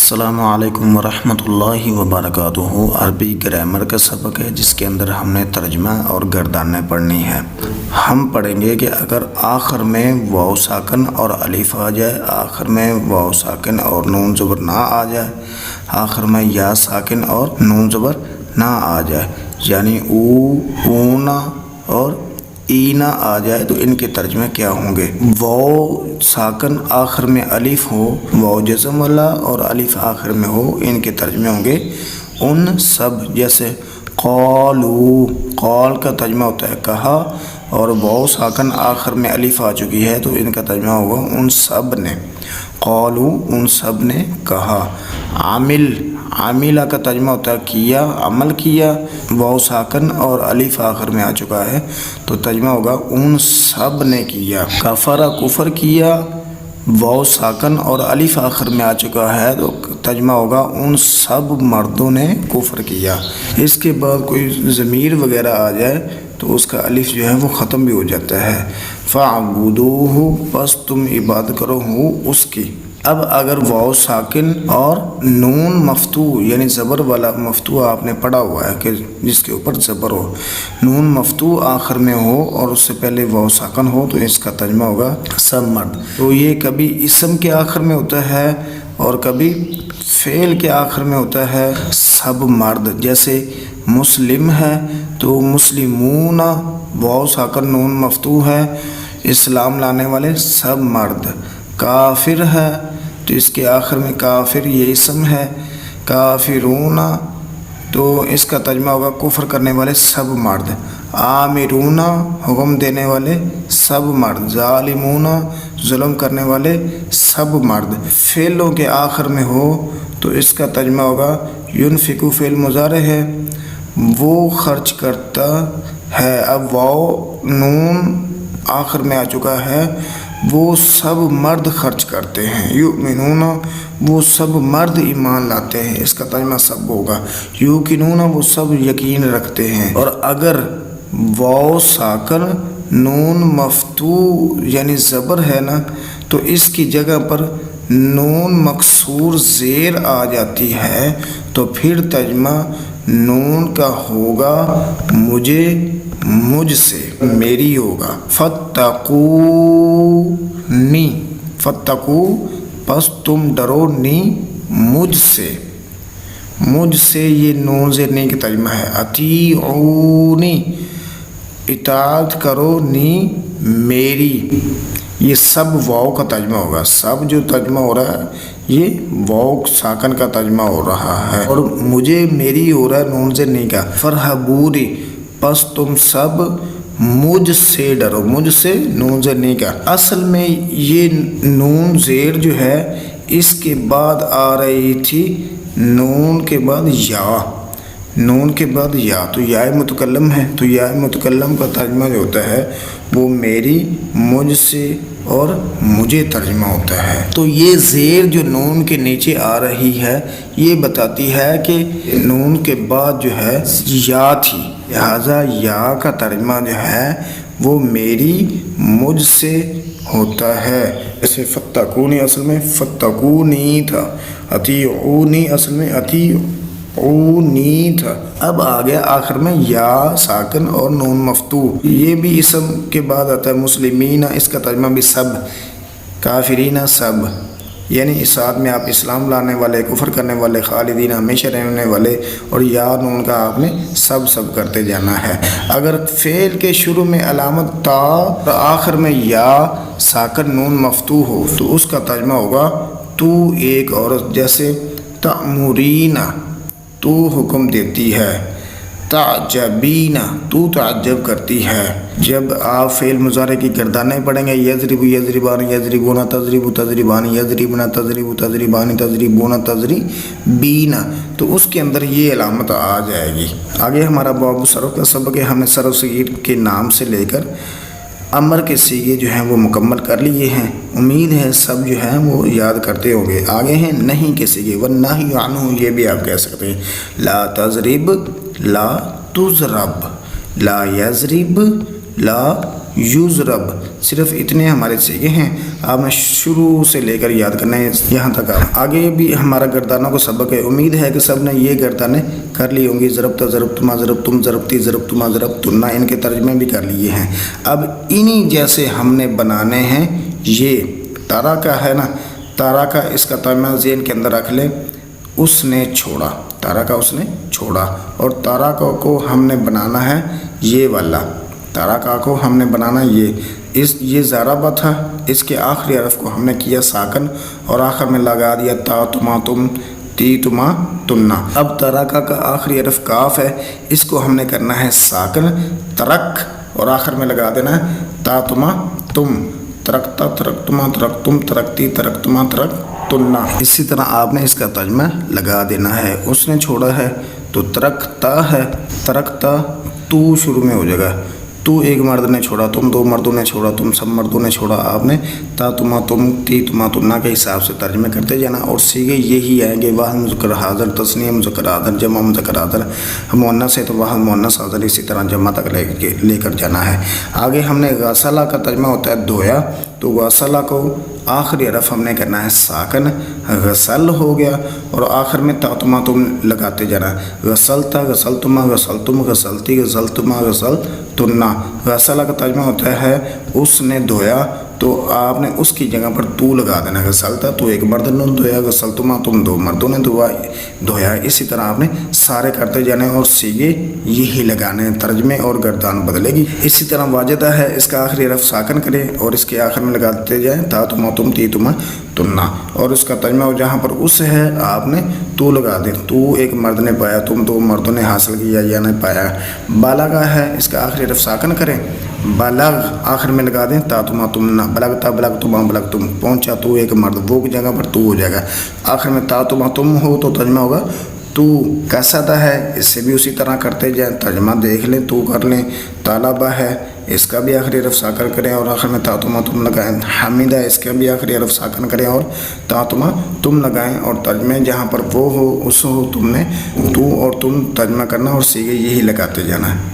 السلام علیکم ورحمۃ اللہ وبرکاتہ۔ عربی گرامر کا سبق ہے جس کے اندر ہم نے ترجمہ اور گردانیں پڑھنی ہیں۔ ہم پڑھیں گے کہ اگر آخر میں واو ساکن اور الف آ جائے، آخر میں واو ساکن اور نون زبر نہ آ جائے، آخر میں یا ساکن اور نون زبر نہ آ جائے، یعنی اونا اور اینا آ جائے تو ان کے ترجمے کیا ہوں گے۔ واو ساکن آخر میں الف ہو، واو جزم والا اور الف آخر میں ہو، ان کے ترجمے ہوں گے ان سب، جیسے قالو، قال کا ترجمہ ہوتا ہے کہا، اور واو ساکن آخر میں الف آ چکی ہے تو ان کا ترجمہ ہوگا ان سب نے، قالو ان سب نے کہا۔ عامل، عاملہ کا ترجمہ ہوتا ہے کیا، عمل کیا، واو ساکن اور الف آخر میں آ چکا ہے تو ترجمہ ہوگا ان سب نے کیا۔ کفر، کفر کیا، واو ساکن اور الف آخر میں آ چکا ہے تو ترجمہ ہوگا ان سب مردوں نے کفر کیا۔ اس کے بعد کوئی ضمیر وغیرہ آ جائے تو اس کا الف جو ہے وہ ختم بھی ہو جاتا ہے۔ فَاعْبُدُوهُ، بس تم عبادت کرو ہو اس کی۔ اب اگر واو ساکن اور نون مفتوح یعنی زبر والا مفتوح آپ نے پڑھا ہوا ہے کہ جس کے اوپر زبر ہو، نون مفتوح آخر میں ہو اور اس سے پہلے واو ساکن ہو تو اس کا ترجمہ ہوگا سب مرد۔ تو یہ کبھی اسم کے آخر میں ہوتا ہے اور کبھی فعل کے آخر میں ہوتا ہے سب مرد، جیسے مسلم ہے تو مسلمون، واو ساکن نون مفتوح ہے، اسلام لانے والے سب مرد۔ کافر ہے تو اس کے آخر میں کافر یہ اسم ہے، کافرون تو اس کا ترجمہ ہوگا کفر کرنے والے سب مرد۔ آمرون، حکم دینے والے سب مرد۔ ظالمون، ظلم کرنے والے سب مرد۔ فعلوں کے آخر میں ہو تو اس کا ترجمہ ہوگا ینفقو، فعل مضارع ہے، وہ خرچ کرتا ہے۔ اب واو نون آخر میں آ چکا ہے، وہ سب مرد خرچ کرتے ہیں۔ یؤمنون، وہ سب مرد ایمان لاتے ہیں، اس کا ترجمہ سب ہوگا۔ یوقنون، وہ سب یقین رکھتے ہیں۔ اور اگر واو ساکن نون مفتوح یعنی زبر ہے نا تو اس کی جگہ پر نون مکسور زیر آ جاتی ہے تو پھر ترجمہ نون کا ہوگا مجھے، مجھ سے، میری ہوگا۔ فتقونی، فتقو پس تم ڈرو، نی مجھ سے، مجھ سے یہ نون زیر نی کا ترجمہ ہے۔ اطیعونی، اطاعت کرو، نی میری، یہ سب واو کا ترجمہ ہوگا۔ سب جو ترجمہ ہو رہا ہے یہ واو ساکن کا ترجمہ ہو رہا ہے اور مجھے میری ہو رہا ہے نون زیر نی کا۔ فرحبونی، پس تم سب مجھ سے ڈرو، مجھ سے نون زیر نی کا۔ اصل میں یہ نون زیر جو ہے اس کے بعد آ رہی تھی نون کے بعد یا، نون کے بعد یا، تو یا متکلم ہے تو یا متکلم کا ترجمہ جو ہوتا ہے وہ میری، مجھ سے اور مجھے ترجمہ ہوتا ہے۔ تو یہ زیر جو نون کے نیچے آ رہی ہے یہ بتاتی ہے کہ نون کے بعد جو ہے یا تھی، لہذا یا کا ترجمہ جو ہے وہ میری، مجھ سے ہوتا ہے۔ جیسے فتقونی اصل میں فتقونی تھا، اطیعونی اصل میں اطیعونی تھا۔ اب آ گیا آخر میں یا ساکن اور نون مفتوح، یہ بھی اسم کے بعد آتا ہے۔ مسلمین، اس کا ترجمہ بھی سب، کافرین سب، یعنی اس ساتھ میں آپ اسلام لانے والے، کفر کرنے والے، خالدین ہمیشہ رہنے والے، اور یا نون کا آپ نے سب سب کرتے جانا ہے۔ اگر فعل کے شروع میں علامت تا اور آخر میں یا ساکن نون مفتوح ہو تو اس کا ترجمہ ہوگا تو ایک عورت، جیسے تأمرین، تو حکم دیتی ہے، تعجبین، تو تعجب کرتی ہے۔ جب آپ فعل مضارع کی گردانیں پڑھیں گے، یضرب، یضربان، یضربون، تضرب، تضربان، یضربن، تضرب، تضربان، تضربون، تضربین، تو اس کے اندر یہ علامت آ جائے گی۔ آگے ہمارا باب صرف کا سبق ہے، ہم نے صرف صغیر کے نام سے لے کر امر کے صیغے جو ہیں وہ مکمل کر لیے ہیں، امید ہے سب جو ہیں وہ یاد کرتے ہوں گے۔ آگے ہیں نہیں کے صیغے، والنہی عنہ، یہ بھی آپ کہہ سکتے ہیں، لا تضرب، لا تضرب، لا یضرب، لا یضرب، صرف اتنے ہمارے سیغے ہیں، آپ نے شروع سے لے کر یاد کرنا ہے یہاں تک۔ آپ آگے بھی ہمارا گردانوں کو سبق ہے، امید ہے کہ سب نے یہ گردانیں کر لی ہوں گی، ضربت ضربتما ضربتم ضربتی ضربتما ضربتنا، ان کے ترجمے بھی کر لیے ہیں۔ اب انہی جیسے ہم نے بنانے ہیں۔ یہ تارا کا ہے نا، تارا کا اس کا ترجمہ ذہن کے اندر رکھ لیں، اس نے چھوڑا، تارا کا اس نے چھوڑا، اور تارا کو ہم نے بنانا ہے یہ والا، تارا کا کو ہم نے بنانا یہ ضربہ تھا، اس کے آخری حرف کو ہم نے کیا ساکن اور آخر میں لگا دیا تا تما تم تی تما تمنا۔ اب ترکا کا آخری حرف کاف ہے، اس کو ہم نے کرنا ہے ساکن، ترک، اور آخر میں لگا دینا ہے تا تما تم، ترکتا ترکتما ترکتم ترکتی ترکتما ترکتنا۔ اسی طرح آپ نے اس کا ترجمہ لگا دینا ہے، اس نے چھوڑا ہے تو ترکتا ہے، ترکتا تو شروع میں ہو جائے گا، تو ایک مرد نے چھوڑا، تم دو مردوں نے چھوڑا، تم سب مردوں نے چھوڑا، آپ نے تا تما تم تی تما تمنا کے حساب سے ترجمے کرتے جانا، اور سیغے یہی آئیں گے، واحد مذکر حاضر، تثنیہ مذکر حاضر، جمع مذکر حاضر، مؤنث ہے تو واحد مؤنث حاضر، اسی طرح جمع تک لے کر جانا ہے۔ آگے ہم نے غسلہ کا ترجمہ ہوتا ہے دھویا، تو غسلہ کو آخری حرف ہم نے کرنا ہے ساکن، غسل ہو گیا، اور آخر میں تا تما تم لگاتے جانا ہے، غسلتا غسلتما غسلتم غسلتی غسلتما غسلتنا۔ غسلہ کا ترجمہ ہوتا ہے اس نے دھویا، تو آپ نے اس کی جگہ پر تو لگا دینا، غسلتا تو ایک مرد نے دھویا، غسلتما تم دو مردوں نے دھویا، اسی طرح آپ نے سارے کرتے جانے اور سیغے یہی لگانے ہیں، ترجمے اور گردان بدلے گی۔ اسی طرح واجدہ ہے، اس کا آخری حرف ساکن کرے اور اس کے آخر میں لگاتے جائیں تا تما تم تی تما تمنا، اور اس کا ترجمہ جہاں پر اس ہے آپ نے تو لگا دیں، تو ایک مرد نے پایا، تم دو مردوں نے حاصل کیا یا نے پایا۔ بالغ ہے، اس کا آخری حرف ساکن کریں، بالغ آخر میں لگا دیں تا تما تمنا، بلغتا بلغتما بلغتم، پہنچا تو ایک مرد، وہ کی جگہ پر تو ہو جائے گا، آخر میں تا تما تم ہو تو ترجمہ ہوگا تو۔ کسدہ ہے، اس سے بھی اسی طرح کرتے جائیں، ترجمہ دیکھ لیں تو کر لیں۔ طالبہ ہے، اس کا بھی آخری حرف ساکن کریں اور آخر میں تا تما تم لگائیں۔ حمیدہ، اس کا بھی آخری حرف ساکن کریں اور تا تما تم لگائیں، اور ترجمے جہاں پر وہ ہو اس ہو تم نے تو اور تم ترجمہ کرنا اور سیغے یہی لگاتے جانا ہے۔